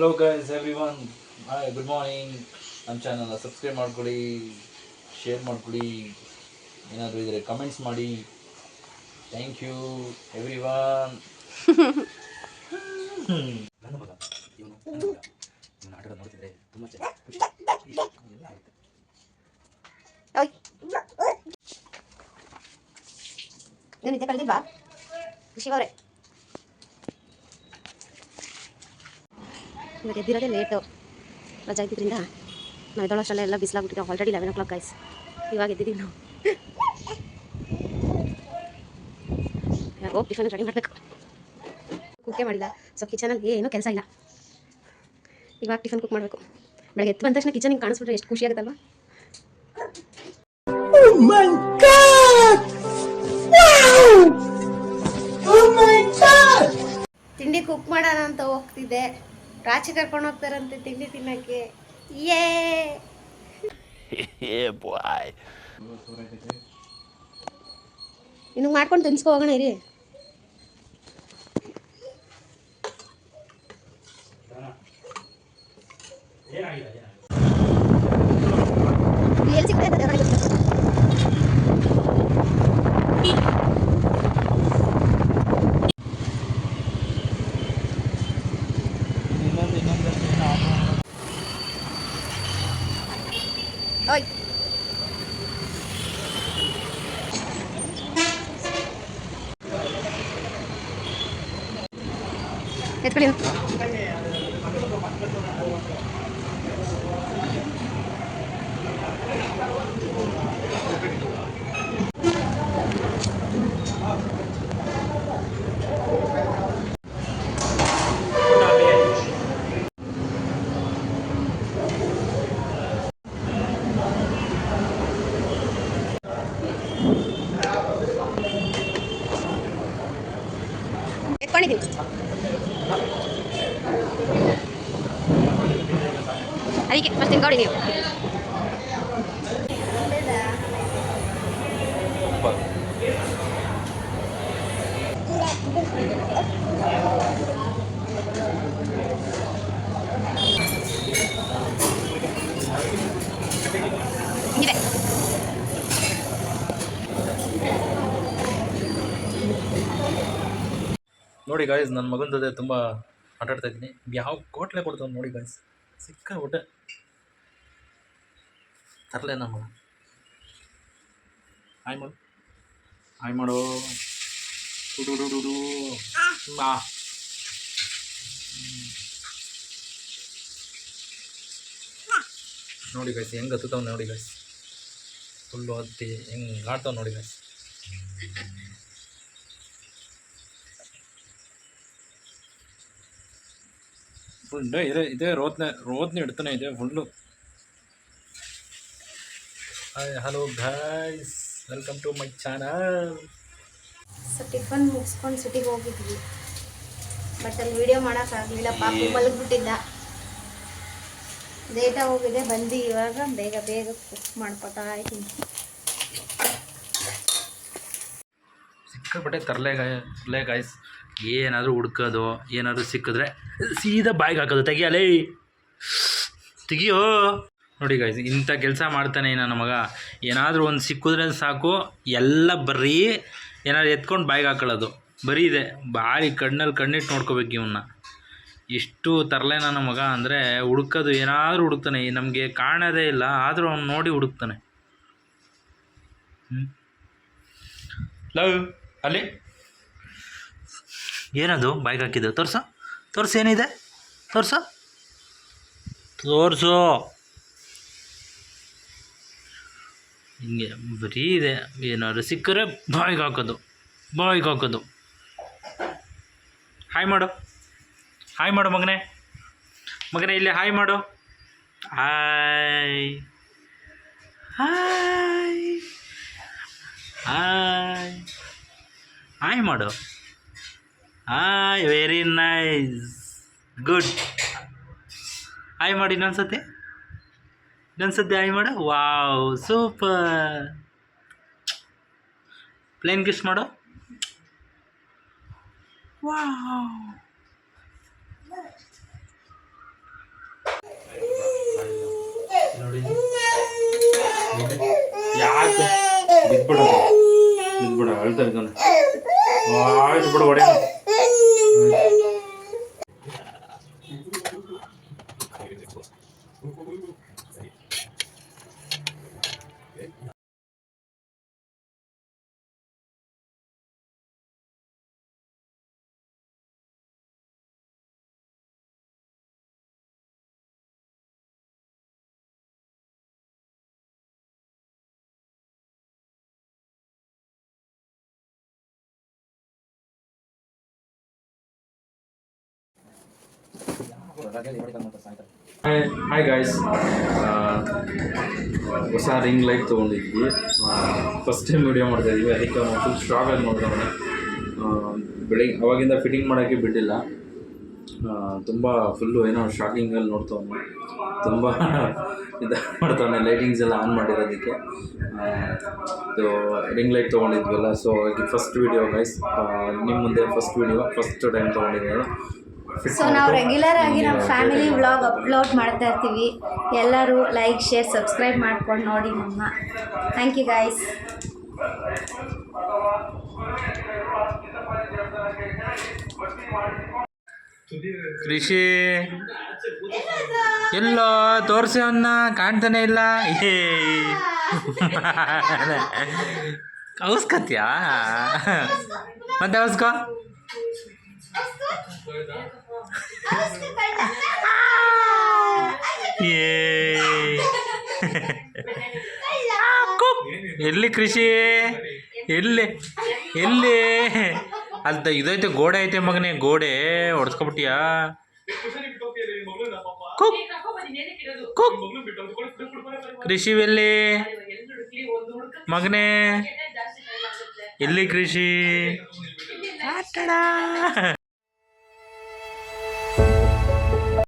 Hello guys everyone, hi good morning. ನಮ್ಮ ಚಾನಲ್ನ subscribe ಮಾಡ್ಕೊಳ್ಳಿ, ಶೇರ್ ಮಾಡ್ಕೊಳ್ಳಿ, ಏನಾದರೂ ಇದ್ದರೆ ಕಮೆಂಟ್ಸ್ ಮಾಡಿ. Thank you everyone. ನನ್ನ ಮಗ ಇವನು ಆಟ ನೋಡ್ತಿದ್ರೆ ತುಂಬ ನೀವು ನಿದ್ದೆ ಕಳೆದಿಲ್ವಾ ಶಿವ ಅವರೇ? ಇವಾಗ ಎದ್ದಿರೋದೇ ಲೇಟು, ರಜಾ ಇದ್ದಿದ್ದರಿಂದ ನಾವು ಎದ್ದೋಳಷ್ಟರಲ್ಲೇ ಎಲ್ಲ ಬಿಸಿಲಾಗ್ಬಿಟ್ಟಿದೆ. Already 11 o'clock guys. ಇವಾಗ ಎದ್ದಿದ್ದೀವಿ ನಾವು. ಇವಾಗ ಹೋಗಿ ಟಿಫನ್ ರೆಡಿ ಮಾಡಬೇಕು. ಕುಕ್ಕೇ ಮಾಡಿಲ್ಲ, ಸೊ ಕಿಚನಲ್ಲಿ ಏನೂ ಕೆಲಸ ಇಲ್ಲ. ಇವಾಗ ಟಿಫನ್ ಕುಕ್ ಮಾಡಬೇಕು. ಬೆಳಗ್ಗೆ ಎದ್ದು ಬಂದ ತಕ್ಷಣ ಕಿಚನ್ ಹಿಂಗೆ ಕಾಣಿಸ್ಬಿಟ್ರೆ ಎಷ್ಟು ಖುಷಿ ಆಗುತ್ತಲ್ವಾ? ತಿಂಡಿ ಕುಕ್ ಮಾಡೋಣ ಅಂತ ಹೋಗ್ತಿದ್ದೆ. ರಾಚಿ ಕರ್ಕೊಂಡು ಹೋಗ್ತಾರಂತೆ ತಿಂಡಿ ತಿನ್ನಕ್ಕೆ. ಇನ್ನು ಮಾಡ್ಕೊಂಡು ತಿನ್ಸ್ಕೊ ಹೋಗೋಣ ಇರಿ. ಎಲ್ಲಿ ಸಿಗ್ತಾ ಓಯ್ ಎತ್ಕೊಳ್ಳಿ. ಎತ್ಕೊಂಡಿದ್ದೀವಿ. ಅದಕ್ಕೆ ಫಸ್ಟ್ ತಿನ್ಕೊಡಿ ನೀವು. ಇದೆ ನೋಡಿ ಗಾಯ್ಸ್, ನನ್ನ ಮಗನ ಜೊತೆ ತುಂಬ ಆಟಾಡ್ತಾ ಇದ್ದೀನಿ. ಯಾವ ಕೋಟ್ಲೆ ಕೊಡ್ತಾವೆ ನೋಡಿ ಗಾಯ್ಸ್, ಸಿಕ್ಕ ಊಟ ತರಲೆ ನಮ್ಮ ಮಗ. ಹಾಯ್ ಮಾಡು, ಹಾಯ್ ಮಾಡು. ಬಾ. ನೋಡಿ ಗಾಯ್ಸ್ ಹೆಂಗೆ ಹತ್ತುತ್ತಾವೆ ನೋಡಿ ಗಾಯ್ಸ್, ಫುಲ್ಲು ಹತ್ತಿ ಹೆಂಗೆ ಆಡ್ತಾವೆ ನೋಡಿ ಗಾಯ್ಸ್. ಫುಲ್ ಇದೇ ರೋದ್ನೆ ಇಡ್ತಾನೆ ಇದೆ full. Hi hello guys, welcome to my channel. So tiffin ಮುಗಿಸ್ಕೊಂಡು ಸಿಟಿಗೆ ಹೋಗಿದ್ವಿ, ಬಟ್ ಅಲ್ಲಿ ವಿಡಿಯೋ ಮಾಡೋಕ್ಕಾಗಲಿಲ್ಲ. ಪಾಪು ಮಲಗಿಬಿಟ್ಟಿದ್ದ, ಲೇಟಾಗಿ ಹೋಗಿದೆ. ಬಂದು ಇವಾಗ ಬೇಗ ಬೇಗ ಕುಕ್ ಮಾಡ್ಕೊತಾ ಇದ್ದೀನಿ. ಸಿಕ್ಕಾಪಟ್ಟೆ ತರಲೆ ಗಾಯ್ಸ್. ಏನಾದರೂ ಹುಡ್ಕೋದು, ಏನಾದರೂ ಸಿಕ್ಕಿದ್ರೆ ಸೀದಾ ಬಾಯಿಗೆ ಹಾಕೋದು. ತೆಗಿಯಲೇ, ತೆಗಿಯೋ. ನೋಡಿ ಗಾಯ್ಸ್, ಇಂಥ ಕೆಲಸ ಮಾಡ್ತಾನೆ ನನ್ನ ಮಗ. ಏನಾದರೂ ಒಂದು ಸಿಕ್ಕಿದ್ರೆ ಸಾಕು, ಎಲ್ಲ ಬರೀ ಏನಾದ್ರು ಎತ್ಕೊಂಡು ಬಾಯಿಗೆ ಹಾಕೊಳ್ಳೋದು ಬರೀ ಇದೆ. ಭಾರಿ ಕಣ್ಣಲ್ಲಿ ಕಣ್ಣಿಟ್ಟು ನೋಡ್ಕೋಬೇಕು ಇವನ್ನ. ಇಷ್ಟು ತರಲೆ ನನ್ನ ಮಗ ಅಂದರೆ, ಹುಡ್ಕೋದು ಏನಾದರೂ ಹುಡುಕ್ತಾನೆ. ನಮಗೆ ಕಾಣೋದೇ ಇಲ್ಲ, ಆದರೂ ಅವ್ನು ನೋಡಿ ಹುಡುಕ್ತಾನೆ. ಲವ್ ಅಲ್ಲಿ ಏನದು ಬಾಯಿಗೆ ಹಾಕಿದ್ದು? ತೋರ್ಸು ಏನಿದೆ, ತೋರ್ಸು. ಹಿಂಗೆ ಬರೀ ಇದೆ. ಏನಾದ್ರು ಸಿಕ್ಕರೆ ಬಾಯಿಗೆ ಹಾಕೋದು. ಹಾಯ್ ಮಾಡು ಮಗನೇ ಇಲ್ಲಿ ಹಾಯ್ ಮಾಡು. ಹಾಯ್ ಮಾಡು. Hi, very nice, good. ಹಾಯ್ ಮಾಡಿ ಇನ್ನೊಂದ್ಸತಿ ಹಾಯ್ ಮಾಡು. Wow, super. ಪ್ಲೇನ್ ಕಿಸ್ ಮಾಡು. ವಾವ್, ನೋಡಿ ಯಾಕೆ ಬಿದ್ಬಿಡ ಅಳ್ತಾ ಇದ್ದಾನೆ. ಆಯ್ತು ಬಿಡು ಹೊಡೆ. ಹಾಯ್ ಗಾಯ್ಸ್, ಹೊಸ ರಿಂಗ್ ಲೈಟ್ ತೊಗೊಂಡಿದ್ವಿ. ಫಸ್ಟ್ ಟೈಮ್ ವೀಡಿಯೋ ಮಾಡ್ತಾಯಿದ್ವಿ, ಅದಕ್ಕೆ ಅವನು ಫುಲ್ ಸ್ಟ್ರಾಗಾಗಿ ನೋಡ್ತಾನೆ. ಬೆಳಿಗ್ಗೆ ಅವಾಗಿಂದ ಫಿಟ್ಟಿಂಗ್ ಮಾಡೋಕ್ಕೆ ಬಿಟ್ಟಿಲ್ಲ. ತುಂಬ ಫುಲ್ಲು ಏನೋ ಶಾಕಿಂಗಲ್ಲಿ ನೋಡ್ತಾವನು, ತುಂಬ ಇದು ಮಾಡ್ತಾವನೆ. ಲೈಟಿಂಗ್ಸ್ ಎಲ್ಲ ಆನ್ ಮಾಡಿರೋದಕ್ಕೆ ಇದು ರಿಂಗ್ ಲೈಟ್ ತೊಗೊಂಡಿದ್ವಲ್ಲ, ಸೊ ಹಾಗೆ ಫಸ್ಟ್ ವೀಡಿಯೋ ಗೈಸ್, ನಿಮ್ಮ ಮುಂದೆ ಫಸ್ಟ್ ವೀಡಿಯೋ, ಫಸ್ಟ್ ಟೈಮ್ ತೊಗೊಂಡಿದ್ದೀನಿ. ಸೊ ನಾವು ರೆಗ್ಯುಲರ್ ಆಗಿ ನಮ್ಮ ಫ್ಯಾಮಿಲಿ ವ್ಲಾಗ್ ಅಪ್ಲೋಡ್ ಮಾಡ್ತಾ ಇರ್ತೀವಿ. ಎಲ್ಲರೂ ಲೈಕ್, ಶೇರ್, ಸಬ್ಸ್ಕ್ರೈಬ್ ಮಾಡ್ಕೊಂಡು ನೋಡಿ ನಮ್ಮ. Thank you guys. ಕೃಷಿ ಎಲ್ಲೋ ತೋರಿಸಿ ಅವನ್ನ, ಕಾಣ್ತಾನೆ ಇಲ್ಲ. ಏ ಔಸ್ಕತ್ಯಾ ಮತ್ತೆ ಔಸ್ಕೋ. ಎಲ್ಲಿ ಕೃಷಿ, ಎಲ್ಲಿ ಎಲ್ಲಿ ಅಲ್ದ ಇದೈತೆ, ಗೋಡೆ ಐತೆ ಮಗನೇ, ಗೋಡೆ ಹೊಡ್ಸ್ಕೊಬಿಟ್ಟಿಯಾ? ಕೃಷಿ ಎಲ್ಲಿ ಮಗನೇ, ಎಲ್ಲಿ ಕೃಷಿ?